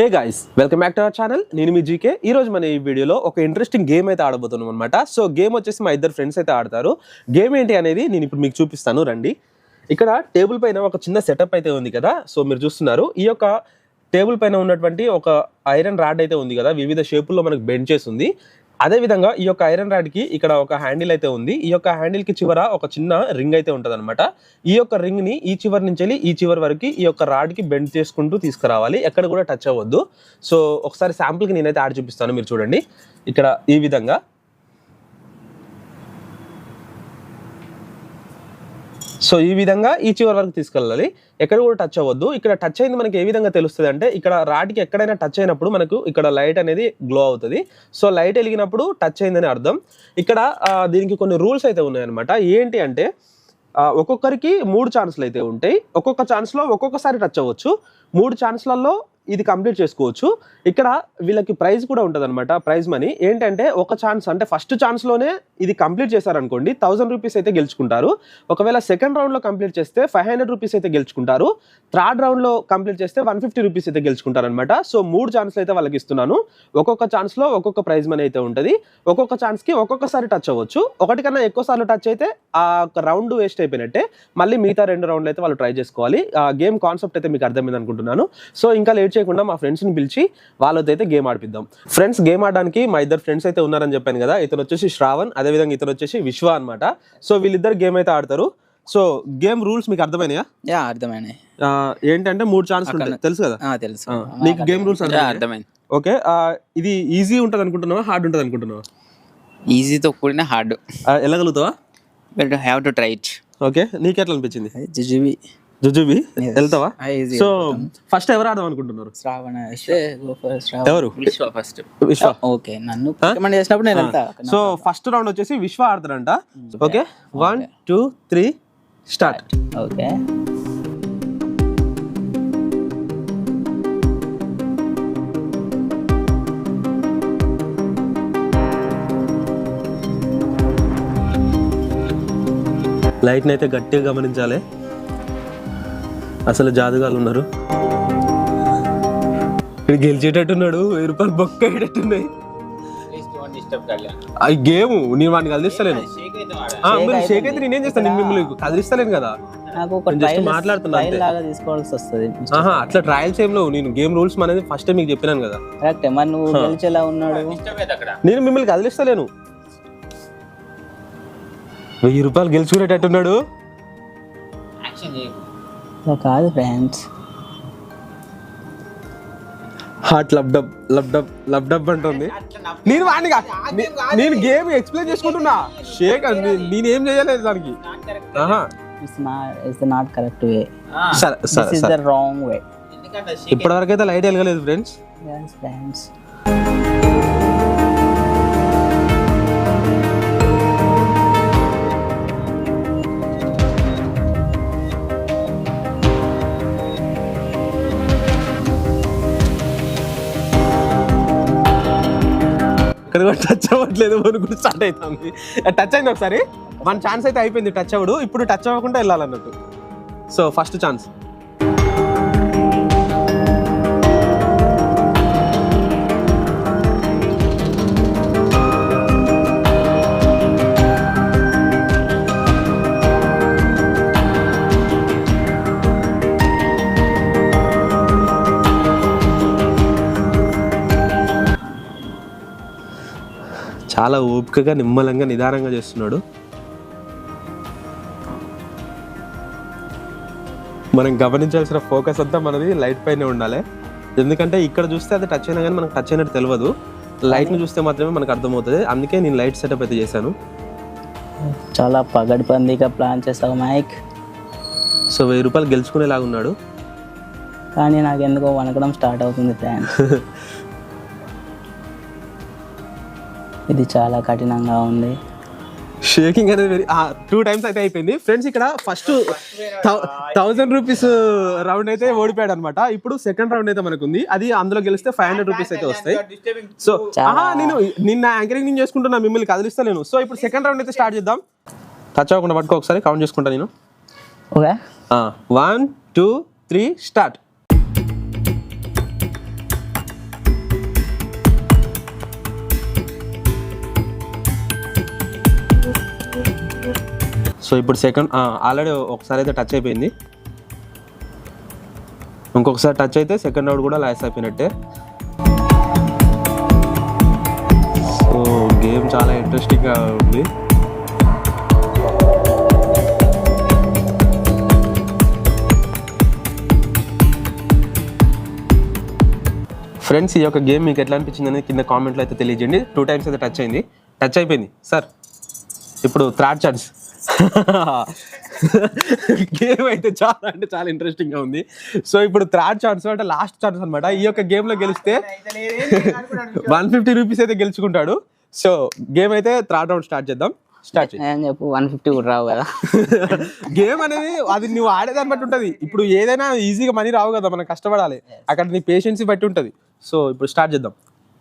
Hey guys, welcome back to our channel. నేను మీ GK. ఈ రోజు మన ఈ వీడియోలో ఒక ఇంట్రెస్టింగ్ గేమ్ అయితే ఆడబోతున్నాం అనమాట. సో గేమ్ వచ్చేసి మా ఇద్దరు ఫ్రెండ్స్ అయితే ఆడతారు. గేమ్ ఏంటి అనేది నేను ఇప్పుడు మీకు చూపిస్తాను, రండి. ఇక్కడ టేబుల్ పైన ఒక చిన్న సెటప్ అయితే ఉంది కదా, సో మీరు చూస్తున్నారు. ఈ యొక్క టేబుల్ పైన ఉన్నటువంటి ఒక ఐరన్ రాడ్ అయితే ఉంది కదా, వివిధ షేపుల్లో మనకు బెండ్ చేసి ఉంది. అదేవిధంగా ఈ యొక్క ఐరన్ రాడ్ కి ఇక్కడ ఒక హ్యాండిల్ అయితే ఉంది. ఈ యొక్క హ్యాండిల్ కి చివర ఒక చిన్న రింగ్ అయితే ఉంటుంది అనమాట. ఈ యొక్క రింగ్ ని ఈ చివరి నుంచి వెళ్ళి ఈ చివరి వరకు ఈ యొక్క రాడ్ కి బెండ్ చేసుకుంటూ తీసుకురావాలి, ఎక్కడ కూడా టచ్ అవ్వద్దు. సో ఒకసారి శాంపుల్ కి నేనైతే ఆడి చూపిస్తాను, మీరు చూడండి. ఇక్కడ ఈ విధంగా ఈ విధంగా ఈ చివరి వరకు తీసుకెళ్ళాలి, ఎక్కడ కూడా టచ్ అవ్వద్దు. ఇక్కడ టచ్ అయింది మనకి ఏ విధంగా తెలుస్తుంది అంటే, ఇక్కడ రాడ్కి ఎక్కడైనా టచ్ అయినప్పుడు మనకు ఇక్కడ లైట్ అనేది గ్లో అవుతుంది. సో లైట్ వెలిగినప్పుడు టచ్ అయిందని అర్థం. ఇక్కడ దీనికి కొన్ని రూల్స్ అయితే ఉన్నాయన్నమాట. ఏంటి అంటే, ఒక్కొక్కరికి 3 ఛాన్స్లు అయితే ఉంటాయి. ఒక్కొక్క ఛాన్స్లో ఒక్కొక్కసారి టచ్ అవ్వచ్చు. 3 ఛాన్స్లలో ఇది కంప్లీట్ చేసుకోవచ్చు. ఇక్కడ వీళ్ళకి ప్రైజ్ కూడా ఉంటుంది అనమాట. ప్రైజ్ మనీ ఏంటంటే, ఒక ఛాన్స్ అంటే ఫస్ట్ ఛాన్స్లోనే ఇది కంప్లీట్ చేశారనుకోండి 1000 రూపీస్ అయితే గెలుచుకుంటారు. ఒకవేళ సెకండ్ రౌండ్లో కంప్లీట్ చేస్తే 500 రూపీస్ అయితే గెలుచుకుంటారు. థర్డ్ రౌండ్లో కంప్లీట్ చేస్తే 150 రూపీస్ అయితే గెలుచుకుంటారు అనమాట. సో 3 ఛాన్స్లు అయితే వాళ్ళకి ఇస్తున్నాను. ఒక్కొక్క ఛాన్స్లో ఒక్కొక్క ప్రైజ్ మనీ అయితే ఉంటుంది. ఒక్కొక్క ఛాన్స్కి ఒక్కొక్కసారి టచ్ అవ్వచ్చు. ఒకటి కన్నా ఎక్కువ సార్లు టచ్ అయితే ఆ రౌండ్ వేస్ట్ అయిపోయినట్టే. మళ్ళీ మిగతా 2 రౌండ్లు అయితే వాళ్ళు ట్రై చేసుకోవాలి. గేమ్ కాన్సెప్ట్ అయితే మీకు అర్థమైంది అనుకుంటున్నాను. సో ఇంకా లేట్ చేయకుండా మా ఫ్రెండ్స్ని పిలిచి వాళ్ళతో అయితే గేమ్ ఆడిపిద్దాం. ఫ్రెండ్స్, గేమ్ ఆడడానికి మా ఇద్దరు ఫ్రెండ్స్ అయితే ఉన్నారని చెప్పాను కదా. ఇతను వచ్చేసి శ్రావణ్, అదేవిధంగా ఇతను వచ్చేసి విశ్వ అనమాట. సో వీళ్ళిద్దరు గేమ్ అయితే ఆడతారు. సో గేమ్ రూల్స్ మీకు అర్థమైనాయా? అర్థమైనాయి. ఏంటంటే 3 ఛాన్స్ ఉంటాయి, తెలుసు కదా? తెలుసు. నీకు గేమ్ రూల్స్ అర్థమైంది. ఓకే, ఇది ఈజీ ఉంటుంది అనుకుంటున్నావా, హార్డ్ ఉంటుంది అనుకుంటున్నావా? ఈజీతో కూడిన హార్డ్. వెళ్ళగలుగుతావా? But have to try it. Okay, నీకెట్లా అనిపించింది? జుజుబి వెళ్తావా? సో ఫస్ట్ ఎవరు ఆడదాం అనుకుంటున్నారు? శ్రావణ. ఎవరు? విశ్వ ఫస్ట్. విశ్వ. ఓకే, నన్ను రికమెండ్ చేసినప్పుడు నేను వెళ్తా. సో ఫస్ట్ రౌండ్ వచ్చేసి విశ్వ ఆడతారంట. Okay, 1 2 3 start. ఓకే, లైట్ని అయితే గట్టిగా గమనించాలి, అసలు జాదుగాలు ఉన్నారు. ఇక్కడ గెలిచేటట్టున్నాడు, 1000 రూపాయలు బొక్క అయ్యేటట్టున్నాయి. ఈ గేమ్ నేను వాడిని కదిలిస్తలేను. షేక్ అయితే నేనేం చేస్తాను, నేను మిమ్మల్ని కదిలిస్తలేను కదా, మాట్లాడుతున్నాను. అట్లా ట్రయల్స్ ఏం లేవు. నేను గేమ్ రూల్స్ అనేది ఫస్ట్ టైం మీకు చెప్పినాను కదా. నేను మిమ్మల్ని కదిలిస్తలేను. 1000 రూపాయలు గెలుచుకునేటట్టున్నాడు. కాదు ఫ్రెండ్స్, హార్ట్ లబ్డబ్ లబ్డబ్ లబ్డబ్ అంటుంది. నేను వాడిని నేను గేమ్ ఎక్స్ప్లెయిన్ చేసుకుంటున్నా. షేక్ నేనేం చేయలేదు దానికి. ఇప్పటివరకు అయితే లైట్ వెలగలేదు ఫ్రెండ్స్. ఇక్కడ కూడా టచ్ అవ్వట్లేదు, కూడా స్టార్ట్ అవుతుంది. టచ్ అయింది ఒకసారి, 1 ఛాన్స్ అయితే అయిపోయింది టచ్ అవ్వడు. ఇప్పుడు టచ్ అవ్వకుండా వెళ్ళాలన్నట్టు. So first chance. చాలా ఓపికగా నిమ్మలంగా నిదానంగా చేస్తున్నాడు. మనం గమనించాల్సిన ఫోకస్ అంతా మనది లైట్ పైనే ఉండాలి. ఎందుకంటే ఇక్కడ చూస్తే అది టచ్ అయినా కానీ మనకు టచ్ అయినట్టు తెలియదు. లైట్ని చూస్తే మాత్రమే మనకు అర్థమవుతుంది. అందుకే నేను లైట్ సెటప్ అయితే చేశాను. చాలా పగడ్బందీగా ప్లాన్ చేసావు మైక్. సో 1000 రూపాయలు గెలుచుకునేలాగా ఉన్నాడు. కానీ నాకు ఎందుకో వణకడం స్టార్ట్ అవుతుంది ఫ్రెండ్స్. ఇది చాలా కఠినంగా ఉంది. షేకింగ్ అనేది 2 టైమ్స్ అయితే అయిపోయింది ఫ్రెండ్స్. ఇక్కడ ఫస్ట్ 1000 రూపీస్ రౌండ్ అయితే ఓడిపోయాడు అనమాట. ఇప్పుడు సెకండ్ రౌండ్ అయితే మనకు ఉంది. అది అందులో గెలిస్తే 500 రూపీస్ అయితే వస్తాయి. సో నేను నిన్న యాంకరింగ్ నేను చేసుకుంటున్నా, మిమ్మల్ని కదిలిస్తలేను. సో ఇప్పుడు సెకండ్ రౌండ్ అయితే స్టార్ట్ చేద్దాం. టచ్ అవ్వకుండా పట్టుకో, ఒకసారి కౌంట్ చేసుకుంటా నేను. Okay, 1 2 3 start. సో ఇప్పుడు సెకండ్ ఆల్రెడీ ఒకసారి అయితే టచ్ అయిపోయింది, ఇంకొకసారి టచ్ అయితే సెకండ్ రౌండ్ కూడా లాస్ అయిపోయినట్టే. సో గేమ్ చాలా ఇంట్రెస్టింగ్గా ఉంది. ఫ్రెండ్స్, ఈ యొక్క గేమ్ మీకు ఎట్లా అనిపించింది అనేది కింద కామెంట్లో అయితే తెలియజేయండి. 2 times అయితే టచ్ అయింది, టచ్ అయిపోయింది సార్. ఇప్పుడు థర్డ్ ఛాన్స్. గేమ్ అయితే చాలా అంటే చాలా ఇంట్రెస్టింగ్గా ఉంది. సో ఇప్పుడు థర్డ్ ఛాన్స్ అంటే లాస్ట్ ఛాన్స్ అనమాట. ఈ యొక్క గేమ్లో గెలిస్తే 150 రూపీస్ అయితే గెలుచుకుంటాడు. సో గేమ్ అయితే థర్డ్ రౌండ్ స్టార్ట్ చేద్దాం. స్టార్ట్ అని చెప్పు 150 కూడా రావు కదా. గేమ్ అనేది అది నువ్వు ఆడేదాన్ని బట్టి ఉంటుంది. ఇప్పుడు ఏదైనా ఈజీగా మనీ రావు కదా, మనం కష్టపడాలి. అక్కడ నీ పేషెన్స్ బట్టి ఉంటుంది. సో ఇప్పుడు స్టార్ట్ చేద్దాం.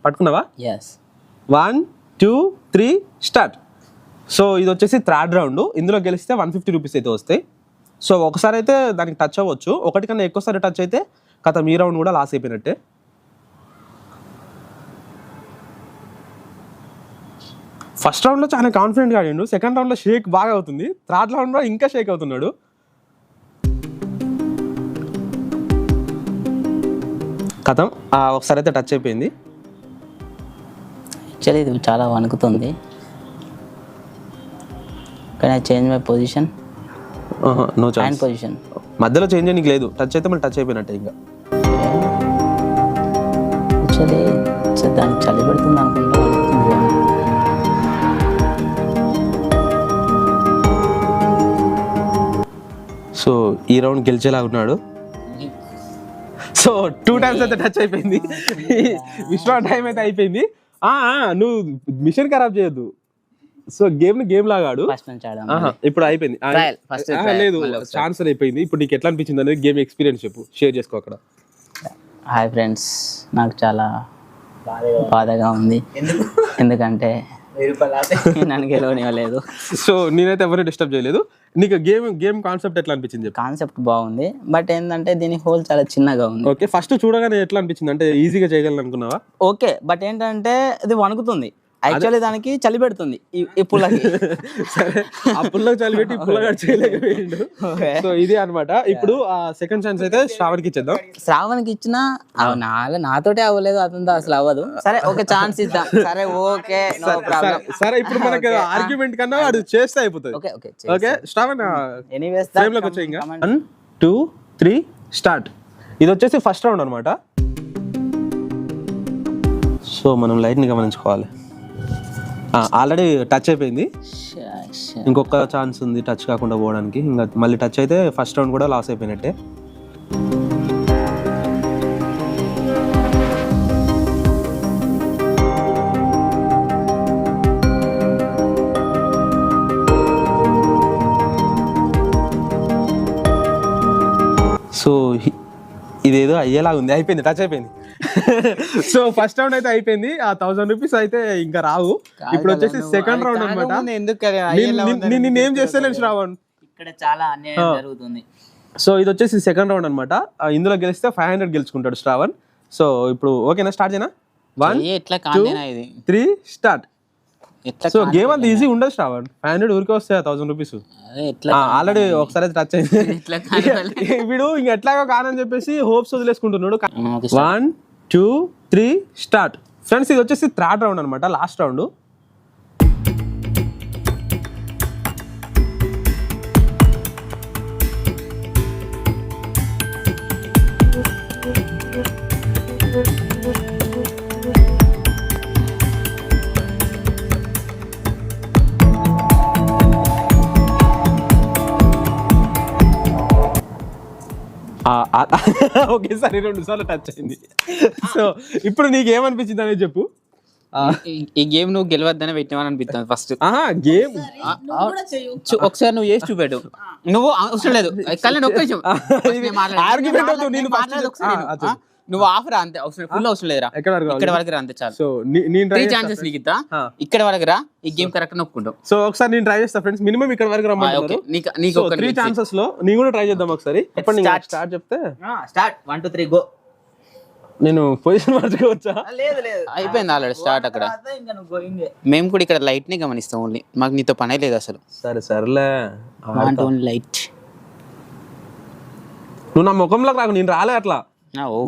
పట్టుకున్నావా? 1 2 3 స్టార్ట్. సో ఇది వచ్చేసి థర్డ్ రౌండ్. ఇందులో గెలిస్తే 150 రూపీస్ అయితే వస్తాయి. సో ఒకసారి అయితే దానికి టచ్ అవ్వచ్చు, ఒకటి కన్నా ఎక్కువసారి టచ్ అయితే కథ మీ రౌండ్ కూడా లాస్ అయిపోయినట్టే. ఫస్ట్ రౌండ్లో చాలా కాన్ఫిడెంట్గా ఆడిండు, సెకండ్ రౌండ్లో షేక్ బాగా అవుతుంది, థర్డ్ రౌండ్లో ఇంకా షేక్ అవుతున్నాడు. కథం ఒకసారి అయితే టచ్ అయిపోయింది. యాక్చువల్లీ ఇది చాలా వణుకుతుంది, కానీ I change my position. No hand chance, position మధ్యలో చేంజ్ చేయడానికి లేదు. టచ్ అయితే మళ్ళీ టచ్ అయిపోయినట్టే. ఇంకా యాక్చువల్లీ దానికి చలి పెడుతుంది అనుకుంటా, వణుకుతుంది. సో ఈ రౌండ్ గెలిచేలా ఉన్నాడు. సో 2 times అయితే టచ్ అయిపోయింది. విశ్వ టైం అయితే అయిపోయింది. నువ్వు మిషన్ ఖరాబ్ చేయొద్దు. సో గేమ్ లాగా ఆడు. ఫస్ట్ నుంచి ఆడాం. ఇప్పుడు అయిపోయింది. లేదు, ఛాన్స్ అయిపోయింది. ఇప్పుడు నీకు ఎట్లా అనిపించింది అనేది గేమ్ ఎక్స్పీరియన్స్ చెప్పు, షేర్ చేసుకో అక్కడ. హాయ్ ఫ్రెండ్స్, నాకు చాలా బాధగా ఉంది, ఎందుకంటే నన్ను గెలవనివ్వలేదు. సో నేనైతే ఎవరిని డిస్టర్బ్ చేయలేదు. నీకు గేమ్ కాన్సెప్ట్ ఎట్లా అనిపించింది చెప్పు. కాన్సెప్ట్ బాగుంది, బట్ ఏంటంటే దీని హోల్ చాలా చిన్నగా ఉంది. ఓకే, ఫస్ట్ చూడగానే ఎట్లా అనిపించింది? అంటే ఈజీగా చేయగలను అనుకున్నావా? ఓకే, బట్ ఏంటంటే ఇది వణుకుతుంది. యాక్చువల్లీ దానికి చలి పెడుతుంది ఈ పుల్లకి. సరే, ఆ పుల్లకు చలి పెట్టి పుల్లగా చేయలేకపోయిండు. సో ఇది అన్నమాట. ఇప్పుడు ఆ సెకండ్ ఛాన్స్ అయితే శ్రావణ్కి ఇచ్చేద్దాం. శ్రావణ్కి ఇచ్చినా నాతోటే అవ్వలేదు, అతనితో అసలు అవ్వదు. సరే ఒక ఛాన్స్ ఇద్దాం. సరే ఓకే, నో ప్రాబ్లం. సరే ఇప్పుడు మనకి ఆర్గ్యుమెంట్ కన్నా వాడు చేస్తే అయిపోతుంది. Okay okay okay Shravan, anyways frame లోకి వచ్చాయి. ఇంకా 1 2 3 స్టార్ట్. ఇది వచ్చేసి ఫస్ట్ రౌండ్ అనమాట. సో మనం లైట్ ని గమనించుకోవాలి. ఆల్రెడీ టచ్ అయిపోయింది, ఇంకొక ఛాన్స్ ఉంది టచ్ కాకుండా పోవడానికి. ఇంకా మళ్ళీ టచ్ అయితే ఫస్ట్ రౌండ్ కూడా లాస్ అయిపోయినట్టే. సో ఇదేదో అయ్యేలాగా ఉంది. అయిపోయింది, టచ్ అయిపోయింది. సో ఫస్ట్ రౌండ్ అయితే అయిపోయింది. ఆ 1000 రూపీస్ అయితే ఇంకా రావు. ఇప్పుడు వచ్చేసి సెకండ్ రౌండ్ అనమాట. నేనేం చేస్తలేను శ్రావణ్, ఇక్కడ చాలా అన్యాయం జరుగుతుంది. సో ఇది వచ్చేసి సెకండ్ రౌండ్ అనమాట. ఇందులో గెలిస్తే 500 గెలుచుకుంటాడు శ్రావణ్. సో ఇప్పుడు ఓకేనా, స్టార్ట్ చేయనా? 1 2 3 స్టార్ట్. సో గేమ్ అంత ఈజీ ఉండదు శ్రావణ్, 500 ఊరికే వస్తాయి 1000 రూపీస్. ఆల్రెడీ ఒకసారి టచ్ అయింది. వీడు ఇంక ఎట్లాగో కానని చెప్పేసి హోప్స్ వదిలేసుకుంటున్నాడు. 1 2 3 స్టార్ట్. ఫ్రెండ్స్ ఇది వచ్చేసి థర్డ్ రౌండ్ అనమాట, లాస్ట్ రౌండ్. ఒకేసారి 2 సార్లు టచ్ అయింది. సో ఇప్పుడు నీకేమనిపించింది అనేది చెప్పు. ఈ గేమ్ నువ్వు గెలవద్దనే పెట్టినావని అనిపిస్తుంది ఫస్ట్. గేమ్ ఒకసారి నువ్వు చేసి చూపెట్టు. నువ్వు అవసరం లేదు, నువ్వు ఆఫర్ అంతే, అవసరం ఫుల్ అవసరం లేదురా. ఇక్కడ వరకు రా అంతే చాలు. సో నేను 3 ఛాన్సెస్ నీకు ఇస్తా, ఇక్కడ వరకు రా, ఈ గేమ్ కరెక్ట్ నొక్కుంటాం. సో ఒకసారి నేను ట్రై చేస్తా ఫ్రెండ్స్, మినిమం ఇక్కడ వరకు రమ్మంటున్నారు. నీకు 3 ఛాన్సెస్ లో నేను కూడా ట్రై చేద్దాం ఒకసారి. చెప్పండి, స్టార్ట్ చెప్తే స్టార్ట్. 1 2 3 గో. నేను పొజిషన్ మార్చుకోవచ్చా? లేదు లేదు అయిపోయింది ఆల్రెడీ స్టార్ట్ అక్కడ. ఇంకా నువ్వు గోయింగ్. మేము కూడా ఇక్కడ లైట్ ని గమనిస్తాం ఓన్లీ, మాకు నీతో పనే లేదు అసలు. సర్లే ఓన్లీ లైట్. నువ్వు నా ముఖంలోకి రాకు, నేను రాలే అట్లా.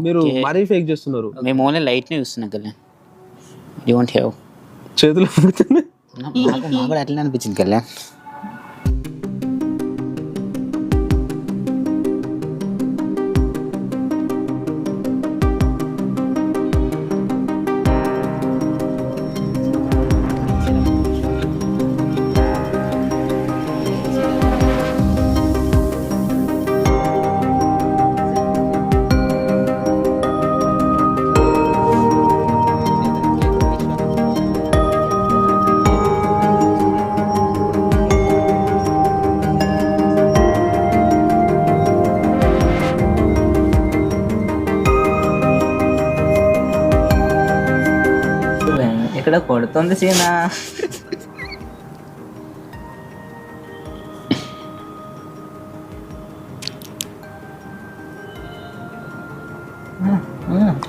మీరు మరీ ఫేక్ చేస్తున్నారు. మేము ఓన్లీ లైట్ ని చూస్తున్నాం కళ్యాణ్. యూ వాంట్ హ్యావ్ చేతులు నాకు కూడా అట్లనే అనిపించింది కళ్యాణ్. ఇక్కడ కొడుతుంది సీనా.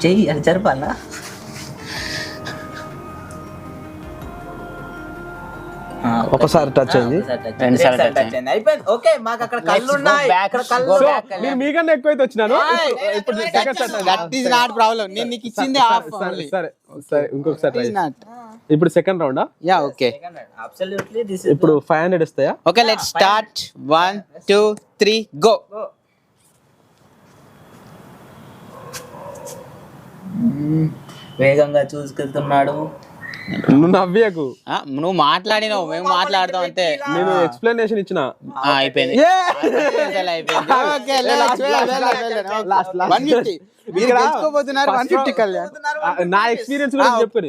చెయ్యి అది జరపాలా? ఒకసారి టచ్ అయింది, రెండుసార్లు touch అయింది. అయిపోయింది. ఓకే, మాకు అక్కడ కళ్ళు ఉన్నాయి. ఇక్కడ కళ్ళు సో నేను మీకన్నా ఎక్కువైతే వచ్చినాను. ఇప్పుడు That is not problem. నేను నీకు ఇచ్చింది half only. సరే ఇంకొకసారి It is not. ఇప్పుడు సెకండ్ రౌండా? Yeah okay. అబ్సల్యూట్లీ దిస్ ఇప్పుడు 500 ఇస్తాయా? Okay let's start. 1 2 3 గో. వేగంగా చూసుకెళ్తున్నాడు. నువ్వు నవ్వేకు, నువ్వు మాట్లాడినావు, మేము మాట్లాడతాం అంతే. నేను ఎక్స్ప్లెనేషన్ ఇచ్చిన. అయిపోయింది. నా ఎక్స్పీరియన్స్ కూడా చెప్పుకొని.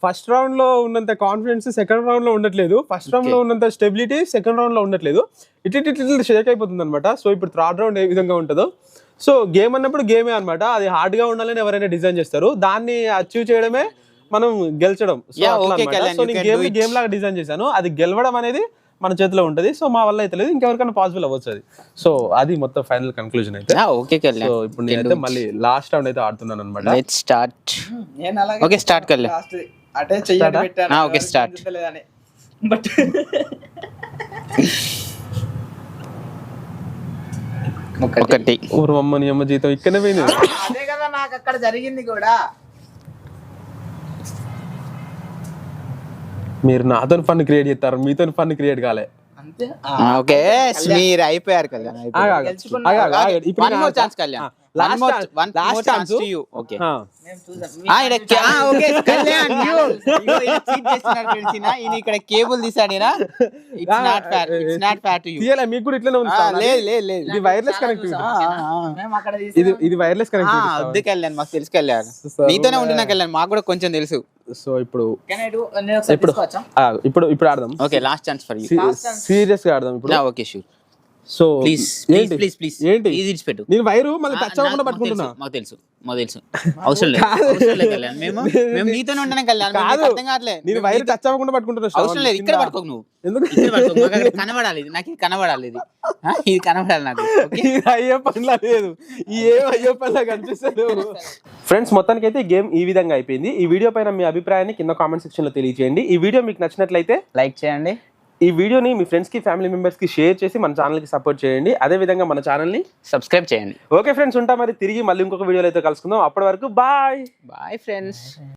ఫస్ట్ రౌండ్ లో ఉన్నంత కాన్ఫిడెన్స్ సెకండ్ రౌండ్ లో ఉండట్లేదు, ఫస్ట్ రౌండ్ లో ఉన్నంత స్టెబిలిటీ సెకండ్ రౌండ్ లో ఉండట్లేదు. ఇట్లా షేక్ అయిపోతుంది అనమాట. సో ఇప్పుడు థర్డ్ రౌండ్ ఏ విధంగా ఉంటుందో. సో గేమ్ అన్నప్పుడు గేమే అనమాట, అది హార్డ్ గా ఉండాలని ఎవరైనా డిజైన్ చేస్తారు, దాన్ని అచీవ్ చేయడమే మనం గెలిచడం. సో నేను గేమ్ లాగా డిజైన్ చేశాను, అది గెలవడం అనేది మన చేతిలో ఉంటది. సో మా వల్ల అయితే లేదు, ఇంకెవరికైనా పాసిబుల్ అవ్వచ్చు అది. సో అది మొత్తం ఫైనల్ కన్క్లూజన్ అయితే. సో ఇప్పుడు నేనైతే మళ్ళీ లాస్ట్ రౌండ్ అయితే ఆడుతున్నాను అనమాట. Let's start. ఓకే స్టార్ట్ కర్లే. అటే చెయ్యి పెట్టాను. Okay start. బట్ ఒకటి అమ్మని అమ్మ జీతం ఇక్కడనే పోయింది. అదే కదా నాకు అక్కడ జరిగింది కూడా. మీరు నాతో ఫన్ క్రియేట్ చేస్తారు, మీతో ఫన్ క్రియేట్ కాలే. అంతే. ఓకే మీరు అయిపోయారు కళ్యాణ్. ఇప్పుడు one more chance Kalyan. Last chance to you. Okay okay Kalyan ఈయన ఇక్కడ కేబుల్ తీసాడేనా? It's not fair, it's not fair to you. తీయాలి మీకు కూడా ఇట్లనే ఉంది. లేదు ఇది వైర్లెస్ కనెక్టివిటీ. మేము అక్కడ ఇది వైర్లెస్ కనెక్టివిటీ. వద్దు కళ్యాణ్, మాకు తెలుసు కళ్యాణ్, నీతోనే ఉంటున్నా కళ్యాణ్, మాకు కూడా కొంచెం తెలుసు. సో ఇప్పుడు ఇప్పుడు ఇప్పుడు ఆడదాం. Okay last chance for you. Serious గా ఆడదాం ఇప్పుడు. Okay sure. So please please please ఏంటి ఇది పెట్టు. నేను వైరు మళ్ళీ టచ్ అవ్వకుండా పట్టుకుంటున్నా. మాకు తెలుసు అవసరం లేదు కళ్యాణ్, మేము నీతోనే ఉంటున్నాం కళ్యాణ్, అర్థం కావట్లేదు. నేను వైరు టచ్ అవ్వకుండా పట్టుకుంటున్నా. అవసరం లేదు, ఇక్కడ పట్టుకోకు నువ్వు. ఎందుకు కనబడాలి ఇది, నాకు ఇది కనబడాలి, ఇది కనబడాలి నాకు. అయ్యే పనిలా లేదు, ఏం అయ్యే పనిలా కనిపిస్తుంది. ఫ్రెండ్స్ మొత్తానికి అయితే గేమ్ ఈ విధంగా అయిపోయింది. ఈ వీడియో పైన మీ అభిప్రాయాన్ని కింద కామెంట్ సెక్షన్ లో తెలియజేయండి. ఈ వీడియో మీకు నచ్చినట్లయితే లైక్ చేయండి. ఈ వీడియోని మీ ఫ్రెండ్స్ కి ఫ్యామిలీ మెంబర్స్ కి షేర్ చేసి మన ఛానల్ కి సపోర్ట్ చేయండి. అదే విధంగా మన ఛానల్ ని సబ్స్క్రైబ్ చేయండి. ఓకే ఫ్రెండ్స్, ఉంటా మరి తిరిగి మళ్ళీ ఇంకొక వీడియోలో అయితే కలుసుకుందాం. అప్పటి వరకు బాయ్ ఫ్రెండ్స్.